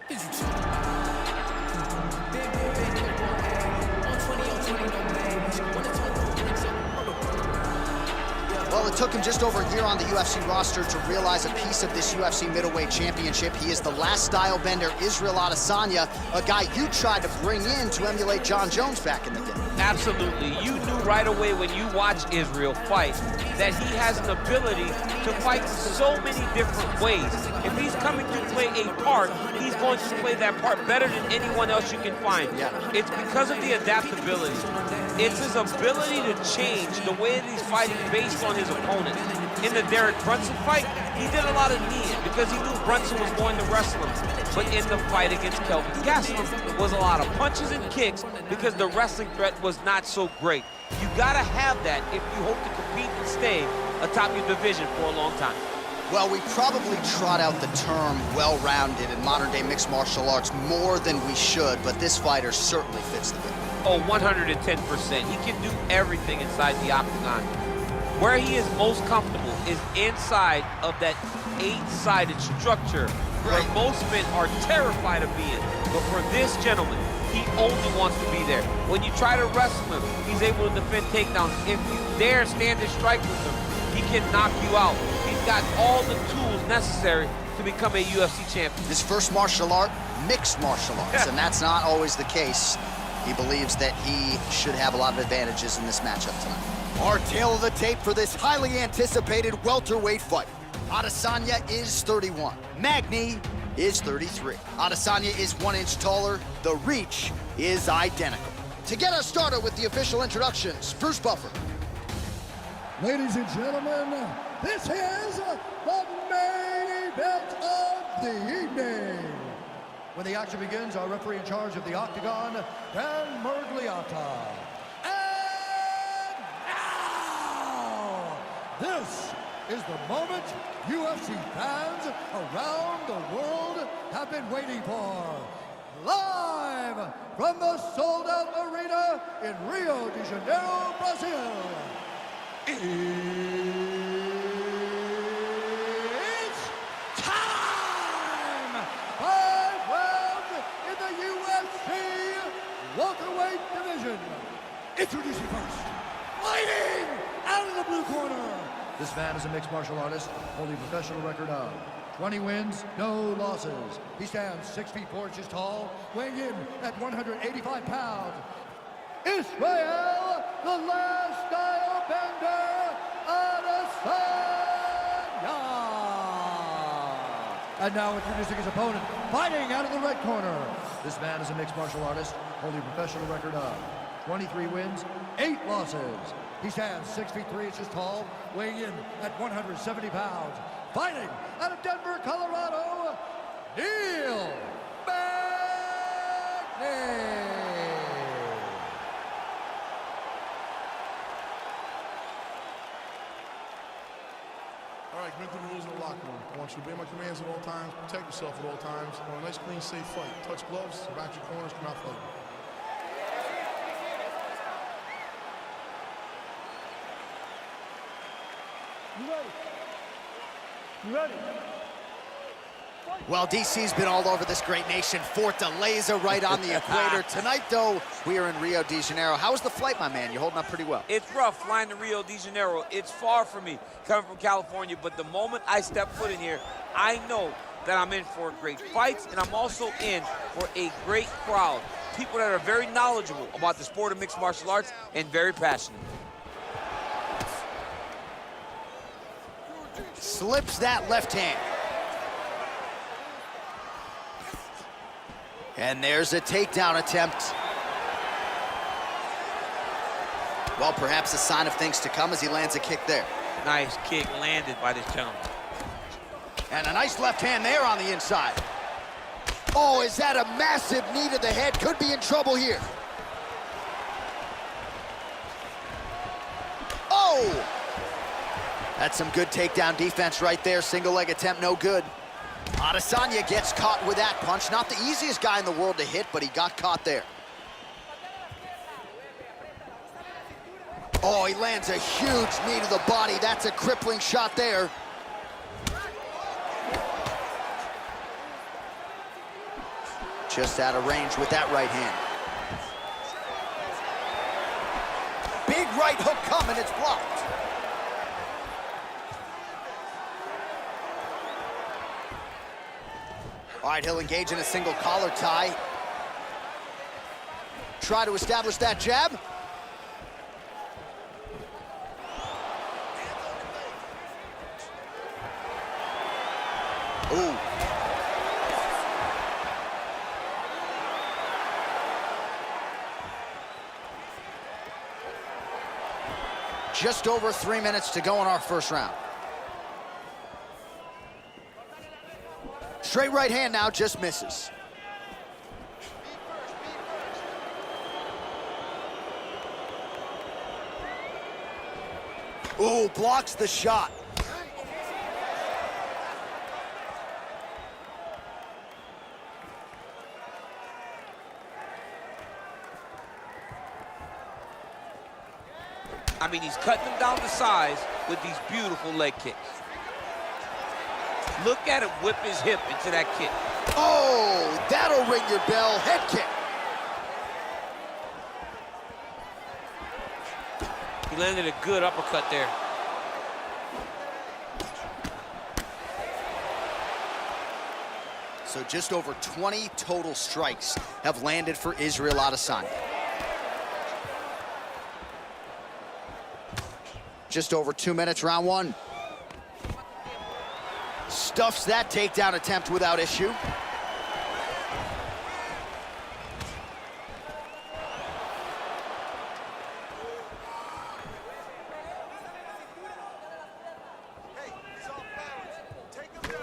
Well, it took him just over a year on the UFC roster to realize a piece of this UFC middleweight championship. He is the last style bender, Israel Adesanya, a guy you tried to bring in to emulate John Jones back in the day. Absolutely. You knew right away when you watched Israel fight that he has an ability to fight so many different ways. If he's coming to play a part, he's going to play that part better than anyone else you can find. Yeah. It's because of the adaptability. It's his ability to change the way that he's fighting based on his opponent. In the Derek Brunson fight, he did a lot of kneeing because he knew Brunson was going to wrestle him. But in the fight against Kelvin Gastelum was a lot of punches and kicks because the wrestling threat was not so great. You gotta have that if you hope to compete and stay atop your division for a long time. Well, we probably trot out the term well-rounded in modern-day mixed martial arts more than we should, but this fighter certainly fits the bill. Oh, 110%. He can do everything inside the octagon. Where he is most comfortable is inside of that 8-sided structure where most men are terrified of being. But for this gentleman, he only wants to be there. When you try to wrestle him, he's able to defend takedowns. If you dare stand and strike with him, he can knock you out. He's got all the tools necessary to become a UFC champion. His first martial art, mixed martial arts, and that's not always the case. He believes that he should have a lot of advantages in this matchup tonight. Our tail of the tape for this highly anticipated welterweight fight. Adesanya is 31. Magny is 33. Adesanya is 1 inch taller. The reach is identical. To get us started with the official introductions, Bruce Buffer. Ladies and gentlemen, this is the main event of the evening. When the action begins, our referee in charge of the octagon, Dan Mergliata. And now, this is the moment UFC fans around the world have been waiting for. Live from the sold-out arena in Rio de Janeiro, Brazil. It's time! 5 rounds in the UFC welterweight division. Introducing first, fighting out of the blue corner. This man is a mixed martial artist, holding a professional record of 20 wins, no losses. He stands 6 feet 4 inches tall, weighing in at 185 pounds. Israel, the last style bender, Adesanya. And now introducing his opponent, fighting out of the red corner. This man is a mixed martial artist, holding a professional record of 23 wins, 8 losses. He stands 6 feet 3 inches tall, weighing in at 170 pounds. Fighting out of Denver, Colorado, Neil Magny. All right, commit to the rules in the locker room. I want you to obey my commands at all times, protect yourself at all times. I want a nice, clean, safe fight. Touch gloves, back your corners, come out fighting. You ready? You ready? Well, DC's been all over this great nation. Fortaleza right on the equator. Tonight, though, we are in Rio de Janeiro. How was the flight, my man? You're holding up pretty well. It's rough flying to Rio de Janeiro. It's far from me coming from California, but the moment I step foot in here, I know that I'm in for great fights, and I'm also in for a great crowd. People that are very knowledgeable about the sport of mixed martial arts and very passionate. Slips that left hand. And there's a takedown attempt. Well, perhaps a sign of things to come as he lands a kick there. Nice kick landed by this gentleman. And a nice left hand there on the inside. Oh, is that a massive knee to the head? Could be in trouble here. Oh! That's some good takedown defense right there. Single leg attempt, no good. Adesanya gets caught with that punch. Not the easiest guy in the world to hit, but he got caught there. Oh, he lands a huge knee to the body. That's a crippling shot there. Just out of range with that right hand. Big right hook coming, it's blocked. All right, he'll engage in a single collar tie. Try to establish that jab. Ooh. Just over 3 minutes to go in our first round. Straight right hand now, just misses. Ooh, blocks the shot. I mean, he's cutting them down to size with these beautiful leg kicks. Look at him whip his hip into that kick. Oh, that'll ring your bell. Head kick. He landed a good uppercut there. So just over 20 total strikes have landed for Israel Adesanya. Just over 2 minutes, round one. Stuffs that takedown attempt without issue.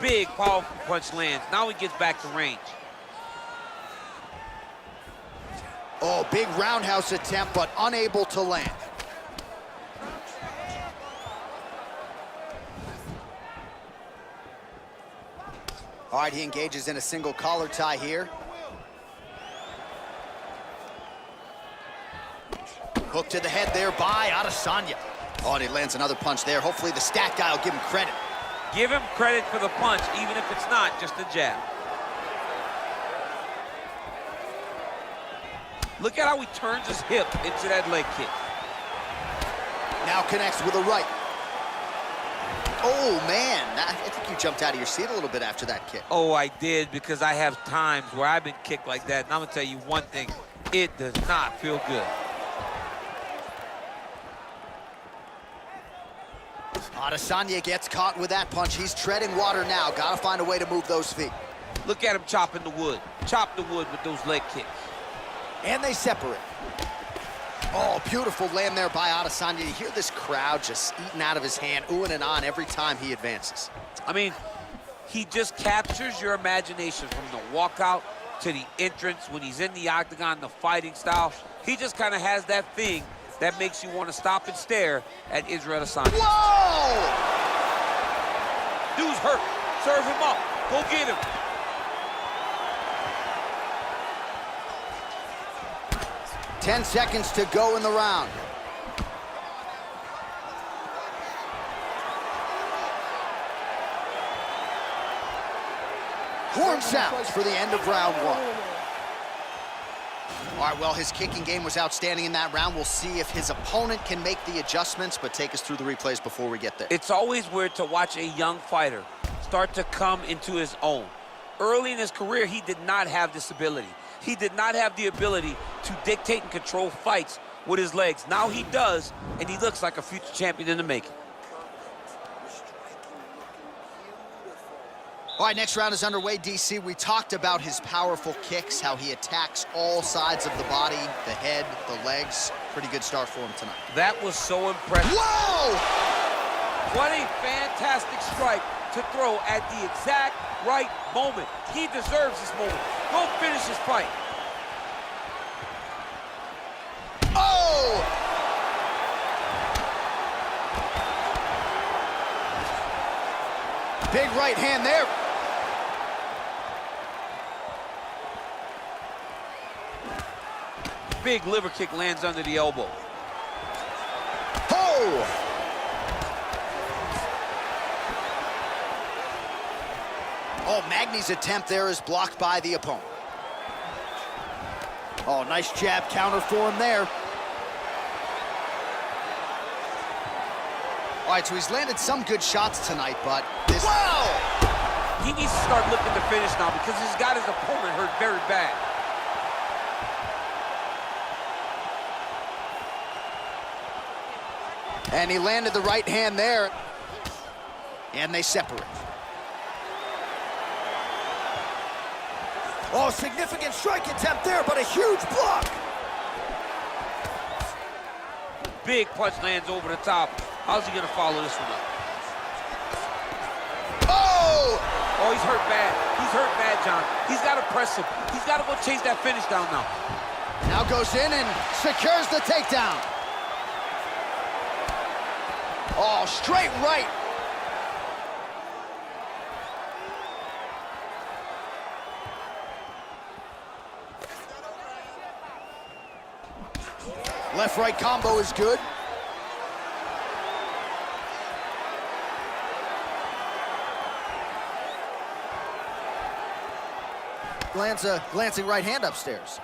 Big, powerful punch lands. Now he gets back to range. Oh, big roundhouse attempt, but unable to land. All right, he engages in a single collar tie here. Hook to the head there by Adesanya. Oh, and he lands another punch there. Hopefully the stat guy will give him credit. Give him credit for the punch, even if it's not just a jab. Look at how he turns his hip into that leg kick. Now connects with a right. Oh, man. I think you jumped out of your seat a little bit after that kick. Oh, I did, because I have times where I've been kicked like that, and I'm gonna tell you one thing, it does not feel good. Adesanya gets caught with that punch. He's treading water now. Gotta find a way to move those feet. Look at him chopping the wood. Chop the wood with those leg kicks. And they separate. Oh, beautiful land there by Adesanya. You hear this crowd just eating out of his hand, oohing and on every time he advances. I mean, he just captures your imagination from the walkout to the entrance when he's in the octagon, the fighting style. He just kind of has that thing that makes you want to stop and stare at Israel Adesanya. Whoa! Dude's hurt. Serve him up. Go get him. Ten seconds to go in the round. Horn sounds for the end of round one. All right, well, his kicking game was outstanding in that round. We'll see if his opponent can make the adjustments, but take us through the replays before we get there. It's always weird to watch a young fighter start to come into his own. Early in his career, he did not have this ability. He did not have the ability to dictate and control fights with his legs. Now he does, and he looks like a future champion in the making. All right, next round is underway, DC. We talked about his powerful kicks, how he attacks all sides of the body, the head, the legs. Pretty good start for him tonight. That was so impressive. Whoa! What a fantastic strike to throw at the exact right moment. He deserves this moment. Go finish his fight. Oh! Big right hand there. Big liver kick lands under the elbow. Oh! Oh, Magny's attempt there is blocked by the opponent. Oh, nice jab counter for him there. All right, so he's landed some good shots tonight, but this... Whoa! He needs to start looking to finish now because he's got his opponent hurt very bad. And he landed the right hand there. And they separate. Oh, significant strike attempt there, but a huge block. Big punch lands over the top. How's he gonna follow this one up? Oh! Oh, he's hurt bad. He's hurt bad, John. He's gotta press him. He's gotta go chase that finish down now. Now goes in and secures the takedown. Oh, straight right. Left-right combo is good. Lands a glancing right hand upstairs.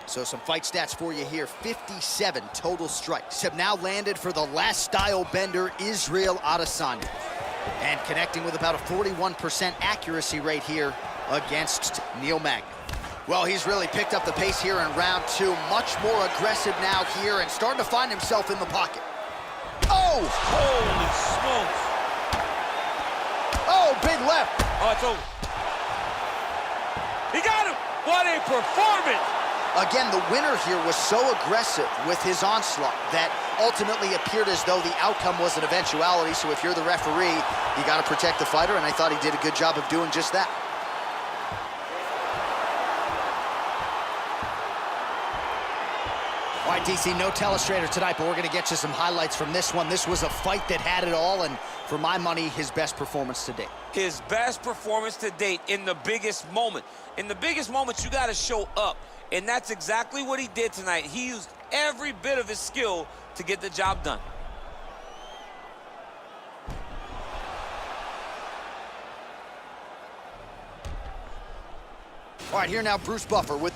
So some fight stats for you here. 57 total strikes have now landed for the last style bender, Israel Adesanya. And connecting with about a 41% accuracy rate here against Magny. Well, he's really picked up the pace here in round two. Much more aggressive now here and starting to find himself in the pocket. Oh! Holy smokes. Oh, big left. Oh, it's over. He got him. What a performance. Again, the winner here was so aggressive with his onslaught that ultimately appeared as though the outcome was an eventuality. So if you're the referee, you got to protect the fighter, and I thought he did a good job of doing just that. All right, DC, no telestrator tonight, but we're going to get you some highlights from this one. This was a fight that had it all, and for my money, his best performance to date. His best performance to date in the biggest moment. In the biggest moments, you got to show up, and that's exactly what he did tonight. He used every bit of his skill to get the job done. All right, here now, Bruce Buffer with